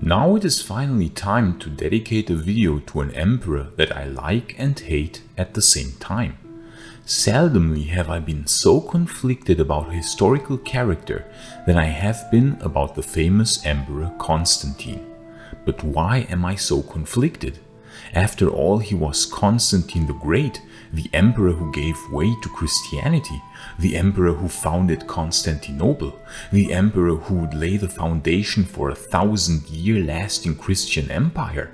Now it is finally time to dedicate a video to an emperor that I like and hate at the same time. Seldomly have I been so conflicted about a historical character than I have been about the famous Emperor Constantine. But why am I so conflicted? After all, he was Constantine the Great, the emperor who gave way to Christianity, the emperor who founded Constantinople, the emperor who would lay the foundation for a 1,000-year lasting Christian empire.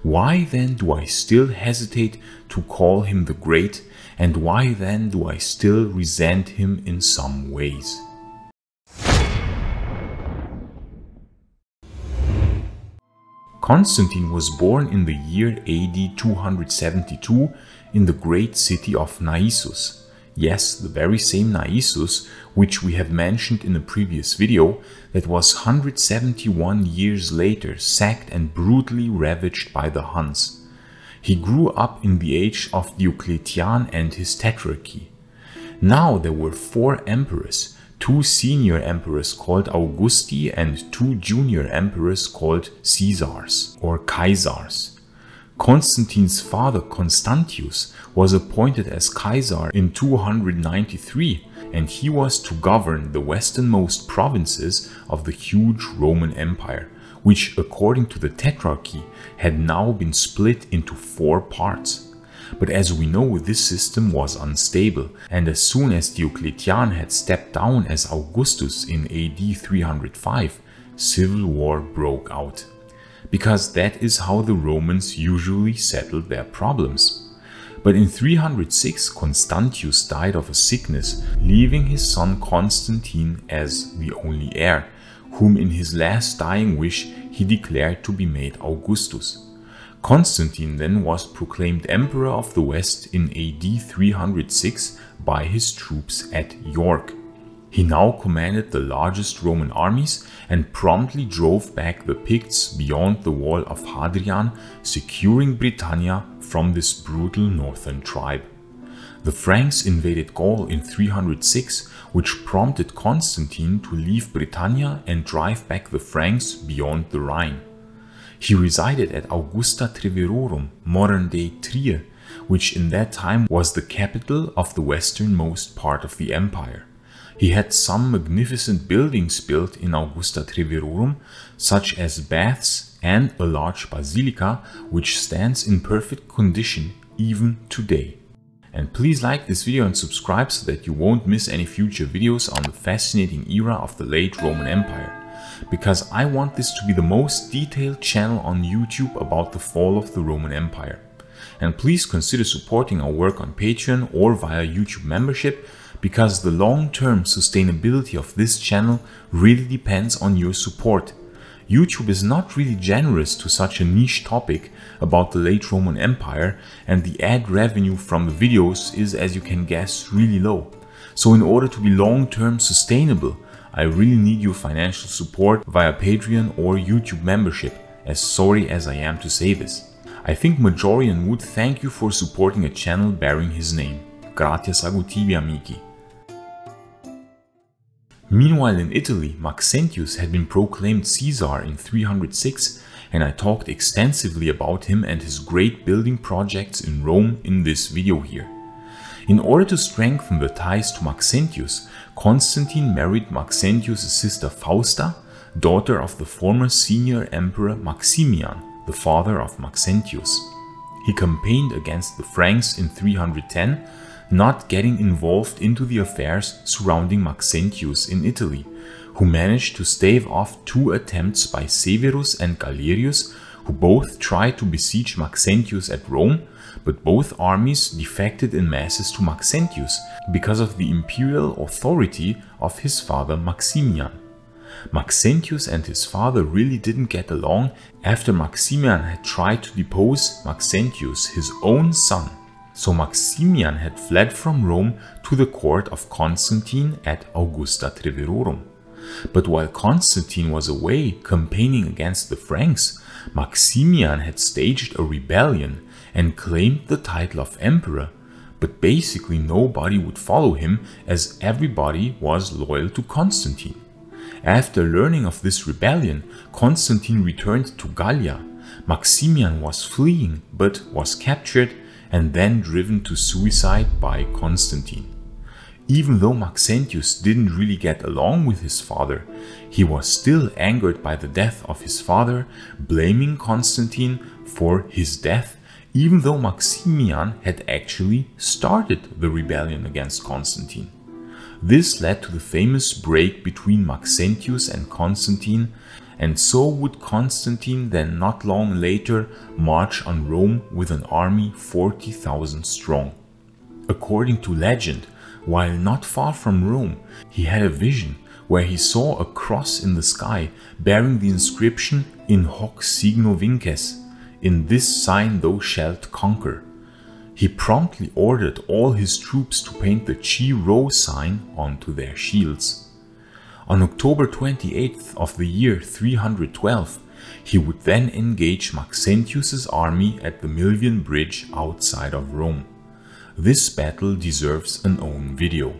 Why then do I still hesitate to call him the Great, and why then do I still resent him in some ways? Constantine was born in the year AD 272 in the great city of Naissus. Yes, the very same Naissus which we have mentioned in a previous video, that was 171 years later sacked and brutally ravaged by the Huns. He grew up in the age of Diocletian and his tetrarchy. Now there were 4 emperors, 2 senior emperors called Augusti and 2 junior emperors called Caesars or Kaisars. Constantine's father Constantius was appointed as Kaiser in 293, and he was to govern the westernmost provinces of the huge Roman Empire, which according to the tetrarchy had now been split into 4 parts. But as we know, this system was unstable, and as soon as Diocletian had stepped down as Augustus in AD 305, civil war broke out. Because that is how the Romans usually settled their problems. But in 306, Constantius died of a sickness, leaving his son Constantine as the only heir, whom in his last dying wish he declared to be made Augustus. Constantine then was proclaimed Emperor of the West in AD 306 by his troops at York. He now commanded the largest Roman armies and promptly drove back the Picts beyond the wall of Hadrian, securing Britannia from this brutal northern tribe. The Franks invaded Gaul in 306, which prompted Constantine to leave Britannia and drive back the Franks beyond the Rhine. He resided at Augusta Treverorum, modern-day Trier, which in that time was the capital of the westernmost part of the empire. He had some magnificent buildings built in Augusta Treverorum, such as baths and a large basilica, which stands in perfect condition even today. And please like this video and subscribe so that you won't miss any future videos on the fascinating era of the late Roman Empire, because I want this to be the most detailed channel on YouTube about the fall of the Roman Empire. And please consider supporting our work on Patreon or via YouTube membership, because the long-term sustainability of this channel really depends on your support. YouTube is not really generous to such a niche topic about the late Roman Empire, and the ad revenue from the videos is, as you can guess, really low. So in order to be long-term sustainable, I really need your financial support via Patreon or YouTube membership, as sorry as I am to say this. I think Maiorianus would thank you for supporting a channel bearing his name. Gratias ago tibi, amici. Meanwhile in Italy, Maxentius had been proclaimed Caesar in 306, and I talked extensively about him and his great building projects in Rome in this video here. In order to strengthen the ties to Maxentius, Constantine married Maxentius' sister Fausta, daughter of the former senior emperor Maximian, the father of Maxentius. He campaigned against the Franks in 310, not getting involved into the affairs surrounding Maxentius in Italy, who managed to stave off 2 attempts by Severus and Galerius, who both tried to besiege Maxentius at Rome, but both armies defected in masses to Maxentius because of the imperial authority of his father Maximian. Maxentius and his father really didn't get along after Maximian had tried to depose Maxentius, his own son. So Maximian had fled from Rome to the court of Constantine at Augusta Treverorum. But while Constantine was away campaigning against the Franks, Maximian had staged a rebellion and claimed the title of emperor, but basically nobody would follow him as everybody was loyal to Constantine. After learning of this rebellion, Constantine returned to Gallia. Maximian was fleeing but was captured and then driven to suicide by Constantine. Even though Maxentius didn't really get along with his father, he was still angered by the death of his father, blaming Constantine for his death, even though Maximian had actually started the rebellion against Constantine. This led to the famous break between Maxentius and Constantine, and so would Constantine then not long later march on Rome with an army 40,000 strong. According to legend, while not far from Rome, he had a vision where he saw a cross in the sky bearing the inscription "In hoc signo vinces," "In this sign thou shalt conquer." He promptly ordered all his troops to paint the Chi Rho sign onto their shields. On October 28th of the year 312, he would then engage Maxentius's army at the Milvian Bridge outside of Rome. This battle deserves an own video.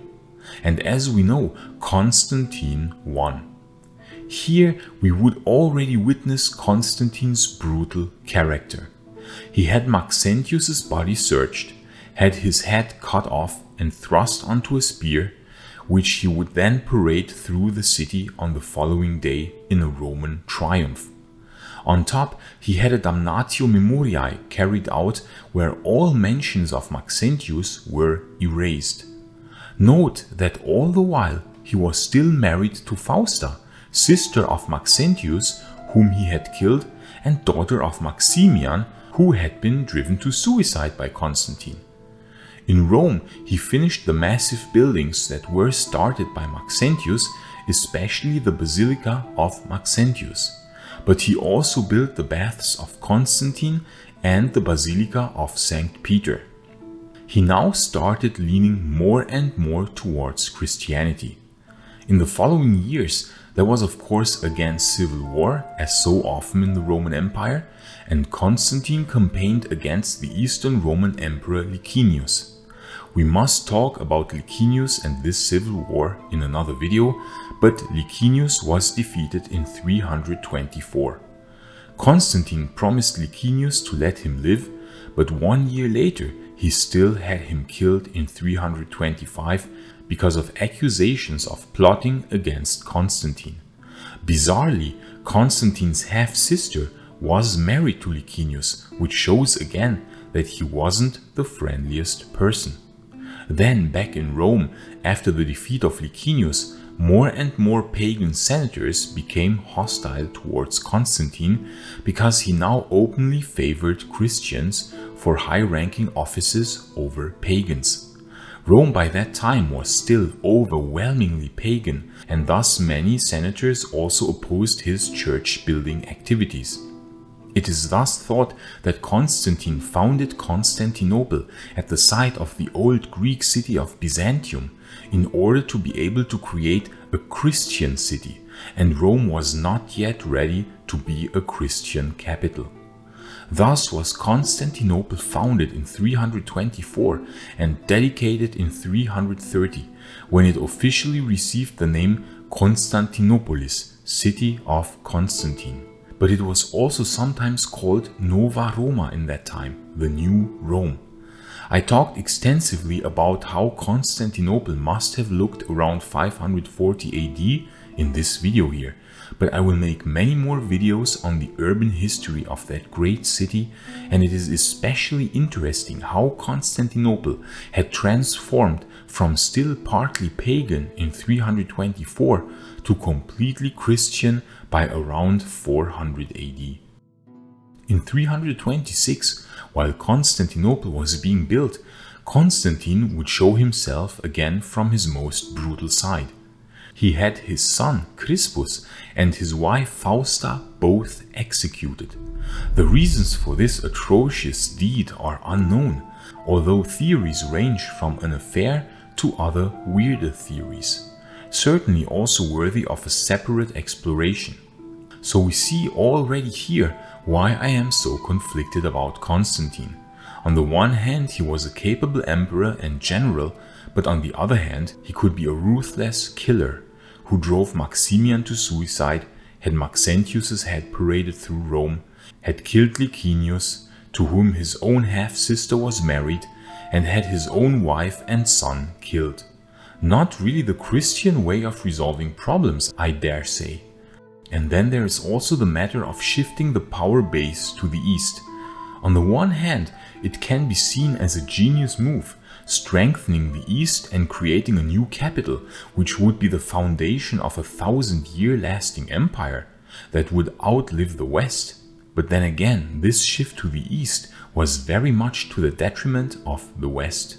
And as we know, Constantine won. Here we would already witness Constantine's brutal character. He had Maxentius's body searched, had his head cut off and thrust onto a spear, which he would then parade through the city on the following day in a Roman triumph. On top, he had a damnatio memoriae carried out where all mentions of Maxentius were erased. Note that all the while he was still married to Fausta, sister of Maxentius, whom he had killed, and daughter of Maximian, who had been driven to suicide by Constantine. In Rome, he finished the massive buildings that were started by Maxentius, especially the Basilica of Maxentius. But he also built the baths of Constantine and the Basilica of St. Peter. He now started leaning more and more towards Christianity. In the following years, there was of course again civil war, as so often in the Roman Empire, and Constantine campaigned against the Eastern Roman Emperor Licinius. We must talk about Licinius and this civil war in another video, but Licinius was defeated in 324. Constantine promised Licinius to let him live, but 1 year later he still had him killed in 325 because of accusations of plotting against Constantine. Bizarrely, Constantine's half-sister was married to Licinius, which shows again that he wasn't the friendliest person. Then, back in Rome, after the defeat of Licinius, more and more pagan senators became hostile towards Constantine because he now openly favored Christians for high-ranking offices over pagans. Rome by that time was still overwhelmingly pagan, and thus many senators also opposed his church-building activities. It is thus thought that Constantine founded Constantinople at the site of the old Greek city of Byzantium in order to be able to create a Christian city, and Rome was not yet ready to be a Christian capital. Thus was Constantinople founded in 324 and dedicated in 330, when it officially received the name Constantinopolis, City of Constantine. But it was also sometimes called Nova Roma in that time, the New Rome. I talked extensively about how Constantinople must have looked around 540 AD in this video here, but I will make many more videos on the urban history of that great city, and it is especially interesting how Constantinople had transformed from still partly pagan in 324 to completely Christian by around 400 AD. In 326, while Constantinople was being built, Constantine would show himself again from his most brutal side. He had his son Crispus and his wife Fausta both executed. The reasons for this atrocious deed are unknown, although theories range from an affair to other weirder theories, certainly also worthy of a separate exploration. So we see already here why I am so conflicted about Constantine. On the one hand, he was a capable emperor and general, but on the other hand, he could be a ruthless killer, who drove Maximian to suicide, had Maxentius's head paraded through Rome, had killed Licinius, to whom his own half-sister was married, and had his own wife and son killed. Not really the Christian way of resolving problems, I dare say. And then there is also the matter of shifting the power base to the east. On the one hand, it can be seen as a genius move, strengthening the east and creating a new capital, which would be the foundation of a 1,000-year lasting empire that would outlive the west. But then again, this shift to the east was very much to the detriment of the west.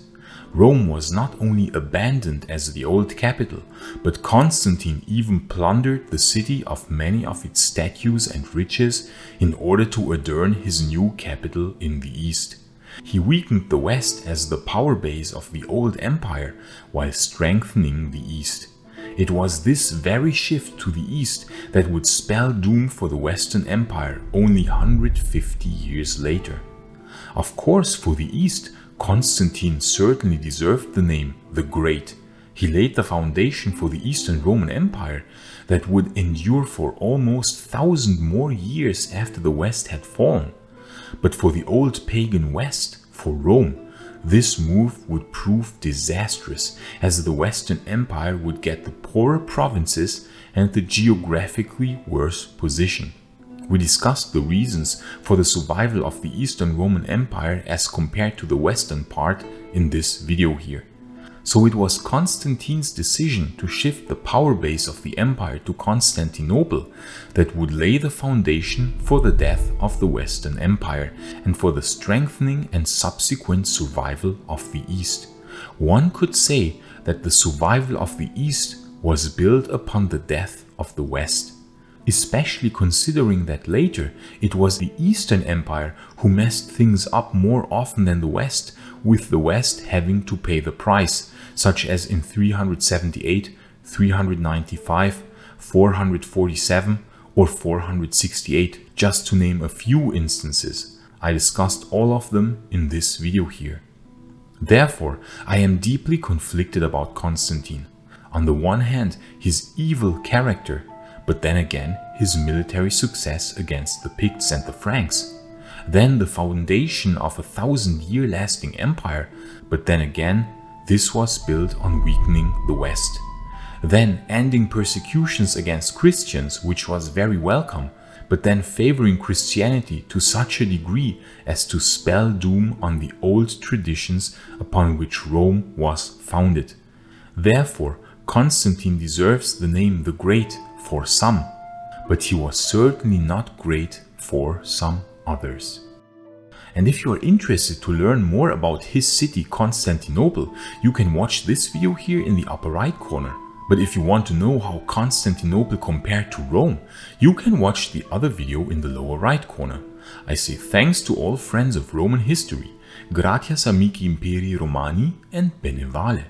Rome was not only abandoned as the old capital, but Constantine even plundered the city of many of its statues and riches in order to adorn his new capital in the east. He weakened the west as the power base of the old empire while strengthening the east. It was this very shift to the east that would spell doom for the Western Empire only 150 years later. Of course, for the east, Constantine certainly deserved the name the Great. He laid the foundation for the Eastern Roman Empire that would endure for almost 1,000 more years after the West had fallen. But for the old pagan West, for Rome, this move would prove disastrous, as the Western Empire would get the poorer provinces and the geographically worse position. We discussed the reasons for the survival of the Eastern Roman Empire as compared to the Western part in this video here. So it was Constantine's decision to shift the power base of the empire to Constantinople that would lay the foundation for the death of the Western Empire and for the strengthening and subsequent survival of the East. One could say that the survival of the East was built upon the death of the West, especially considering that later it was the Eastern Empire who messed things up more often than the West, with the West having to pay the price, such as in 378, 395, 447 or 468, just to name a few instances. I discussed all of them in this video here. Therefore, I am deeply conflicted about Constantine. On the one hand, his evil character, but then again his military success against the Picts and the Franks. Then the foundation of a 1,000-year lasting empire, but then again this was built on weakening the West. Then ending persecutions against Christians, which was very welcome, but then favoring Christianity to such a degree as to spell doom on the old traditions upon which Rome was founded. Therefore, Constantine deserves the name the Great for some, but he was certainly not great for some others. And if you are interested to learn more about his city Constantinople, you can watch this video here in the upper right corner. But if you want to know how Constantinople compared to Rome, you can watch the other video in the lower right corner. I say thanks to all friends of Roman history, gratias amici imperii Romani, and bene vale.